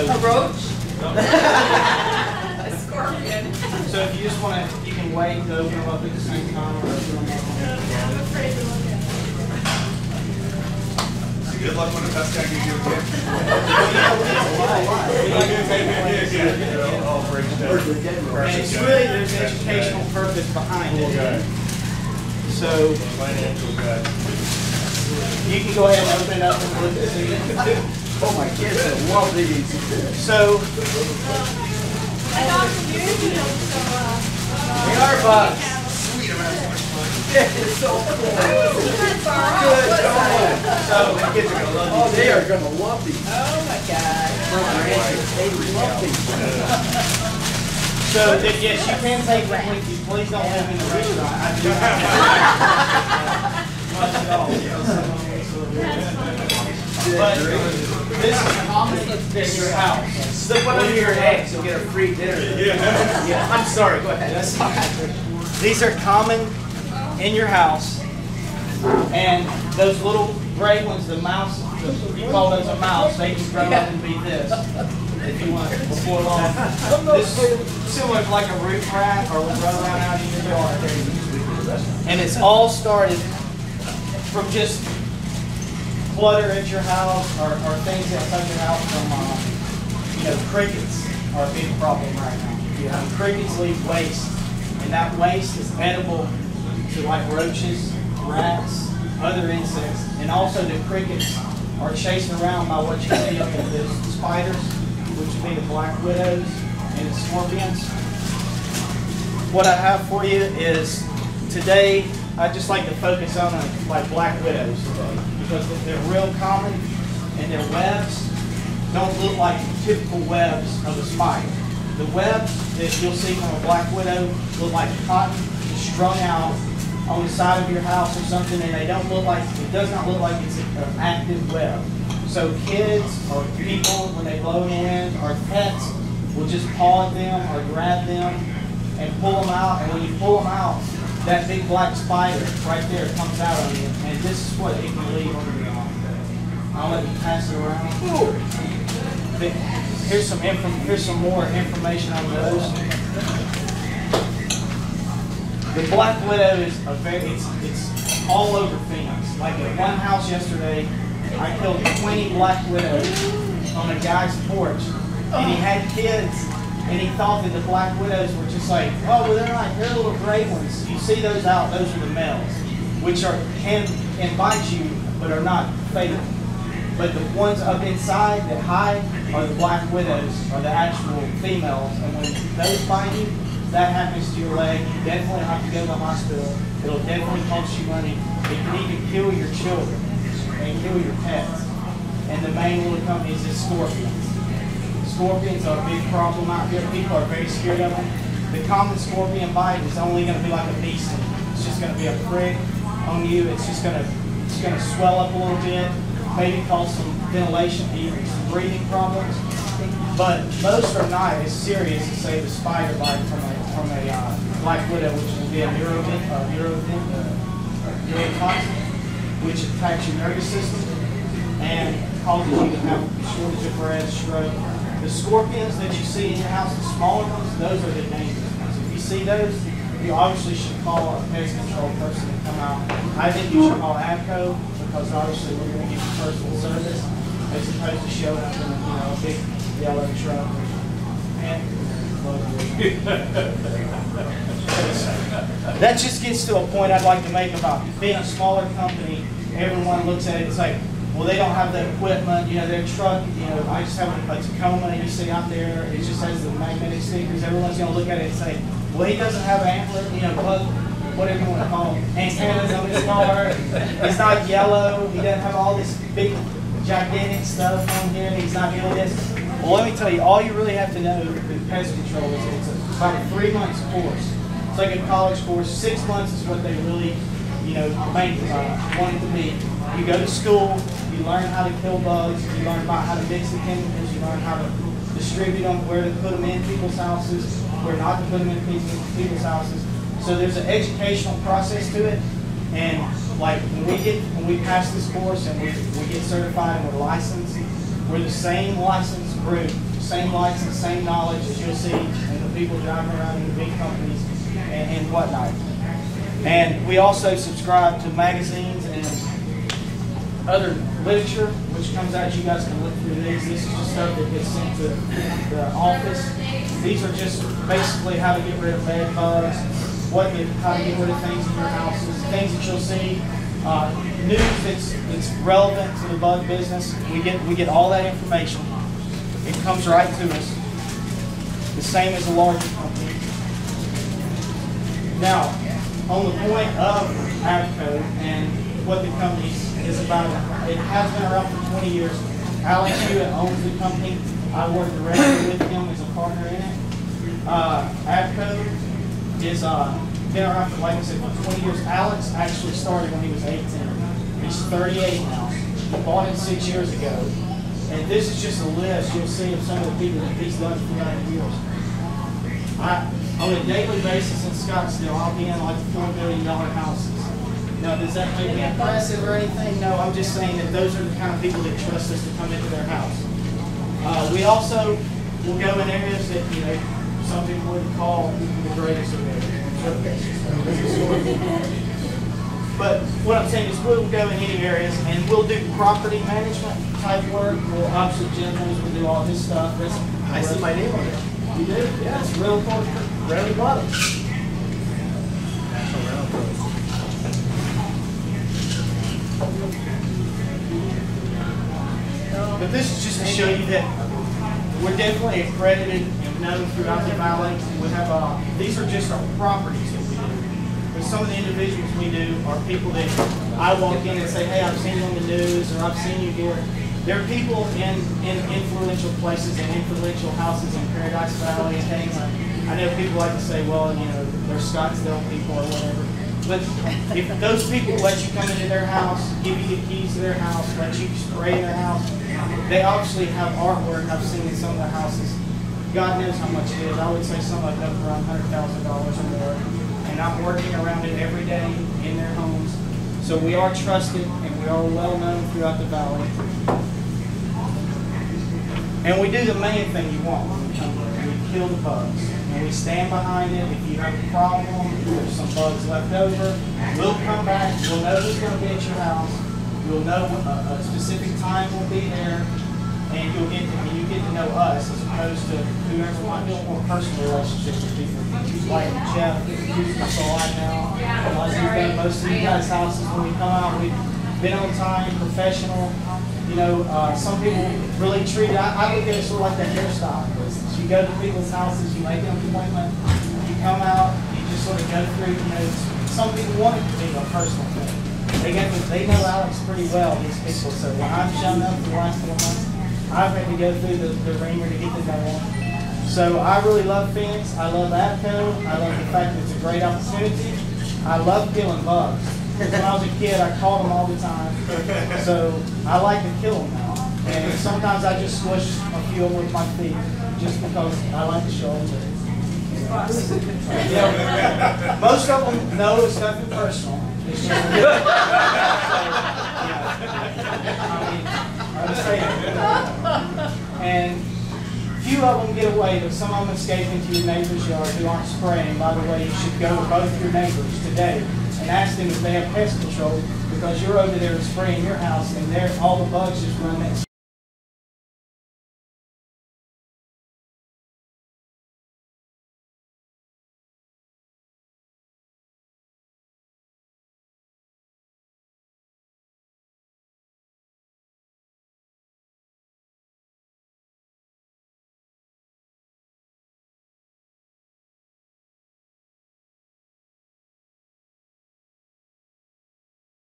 A roach? A scorpion. So if you just want to, you can wait to open them up at the same time. Or open them up. I'm afraid to look at it. Good luck when the pest guy gives you a gift. And it's really, there's educational purpose behind it. So Financial guy. you can go ahead and open it up and look at it. Oh, my kids love these. So I don't use them, so we are bugs. Sweet, I'm having so much fun. It's so cool. good. So the kids are gonna love Oh, these. they are going to love these. Oh my God. They love these. So yes, you can take them with you. Please don't live in the restaurant. I do not much at all. But this is common in your house. Slip one of your eggs, you'll get a free dinner. Yeah. I'm sorry, go ahead. These are common in your house, and those little gray ones, the mouse, you call those a mouse, they can grow up and be this if you want before long. This is similar to like a roof rat or will run around out in your yard. And it's all started from just clutter at your house or things that touch your house from, crickets are a big problem right now. Crickets leave waste, and that waste is edible to like roaches, rats, other insects, and also the crickets are chasing around by what you see up in the spiders, which would be the black widows and the scorpions. What I have for you is today, I just like to focus on like black widows today because they're real common and their webs don't look like typical webs of a spider. The webs that you'll see from a black widow look like cotton strung out on the side of your house or something, and they don't look like, it does not look like it's an active web. So kids or people, when they blow in the wind, or pets will just paw at them or grab them and pull them out, and when you pull them out, that big black spider right there comes out on you, and this is what it can leave on you. I'll let you pass it around. Here's some more information on those. The black widow is it's all over Phoenix. Like at one house yesterday, I killed 20 black widows on a guy's porch, and he had kids, and he thought that the black widows were just like, oh, well, they're little gray ones. You see those out, those are the males, which can bite you, but are not fatal. But the ones up inside that hide are the black widows, are the actual females. And when those bite you, that happens to your leg, you definitely have to go to the hospital. It'll definitely cost you money. It can even kill your children and kill your pets. And the main one of the company is scorpions. Scorpions are a big problem out here. People are very scared of them. The common scorpion bite is only going to be like a bee sting. It's just going to be a prick on you. It's going to swell up a little bit. Maybe cause some ventilation, even some breathing problems, but most are not as serious as say the spider bite from a black widow, which will be a neurotoxin, which attacks your nervous system and causes you to have a shortage of breath, stroke. The scorpions that you see in your house, the smaller ones, those are the dangerous ones. If you see those, you obviously should call a pest control person to come out. I think you should call Apco, because obviously we're going to give you personal service as opposed to showing up in a big yellow truck. And that just gets to a point I'd like to make about being a smaller company. Everyone looks at it, it's like, well, they don't have the equipment, their truck, I just have a Tacoma you see out there, it just has the magnetic stickers. Everyone's going to look at it and say, well, he doesn't have antler, whatever you want to call them, antennas on his car. He's not yellow. He doesn't have all this big, gigantic stuff on here. He's not doing this. Well, let me tell you, all you really have to know with pest control is it's about a 3-month course. It's like a college course. 6 months is what they really, want it to be. You go to school. You learn how to kill bugs. You learn about how to mix the chemicals. You learn how to distribute them, where to put them in people's houses, where not to put them in people's houses. So there's an educational process to it, and like when we pass this course and we get certified and we're licensed, we're the same license group. Same likes and same knowledge as you'll see in the people driving around in the big companies and whatnot. And we also subscribe to magazines and other literature, which comes out. You guys can look through these. This is just stuff that gets sent to the office. These are just basically how to get rid of bed bugs, how to get rid of things in your houses, things that you'll see, news that's relevant to the bug business. We get all that information. It comes right to us, the same as a larger company. Now, on the point of Apco and what the company is about, it has been around for 20 years. Alex Hewitt owns the company. I work directly with him as a partner in it. Apco is been around for, like I said, for 20 years. Alex actually started when he was 18. He's 38 now. He bought it 6 years ago. And this is just a list you'll see of some of the people that he's done throughout the years. On a daily basis in Scottsdale, I'll be in like $4 billion houses. Now, does that make me impressive or anything? No, I'm just saying that those are the kind of people that trust us to come into their house. We also will go in areas that, some people would call the greatest of areas. But what I'm saying is we'll go in any areas and we'll do property management type work. We'll obviously generals, we'll do all this stuff. I see my name on it. You do? Yeah, it's real important. Rarely bottom. National Rental Pros. But this is just to show you that we're definitely accredited and known throughout the valley. We have these are just our properties that we do. But some of the individuals we do are people that I walk in and say, hey, I've seen you on the news, or I've seen you here. There are people in influential places and influential houses in Paradise Valley and things. I know people like to say, well, they're Scottsdale people or whatever. But if those people let you come into their house, give you the keys to their house, let you spray their house, they obviously have artwork I've seen in some of their houses. God knows how much it is. I would say some of them around $100,000 or more. And I'm working around it every day in their homes. So we are trusted and we are well known throughout the valley. And we do the main thing you want when we come here. We kill the bugs. And we stand behind it. If you have a problem, if there's some bugs left over, we'll come back. We'll know who's going to be at your house. You'll know a specific time we'll be there. And you get to know us as opposed to whoever might build more personal relationships with people. Like Jeff, who's so right now. As we've done most of you guys' houses when we come out, we've been on time, professional. Some people really treat it. I look at it sort of like that hairstyle. You go to people's houses, you make an appointment, you come out, you just sort of go through. Some people want it to be a personal thing. They know Alex pretty well, these people. So when I've shown up for the last 4 months, I've had to go through the ringer to get to know them. So I really love Phoenix. I love Apco. I love the fact that it's a great opportunity. I love killing bugs. When I was a kid, I caught them all the time. So I like to kill them now. And sometimes I just squish a few of them with my feet just because I like to show them. Most of them know it's nothing personal. It's just I'm saying. And few of them get away, but some of them escape into your neighbor's yard who aren't spraying. By the way, you should go to both your neighbors today and ask them if they have pest control, because you're over there spraying your house and all the bugs just run that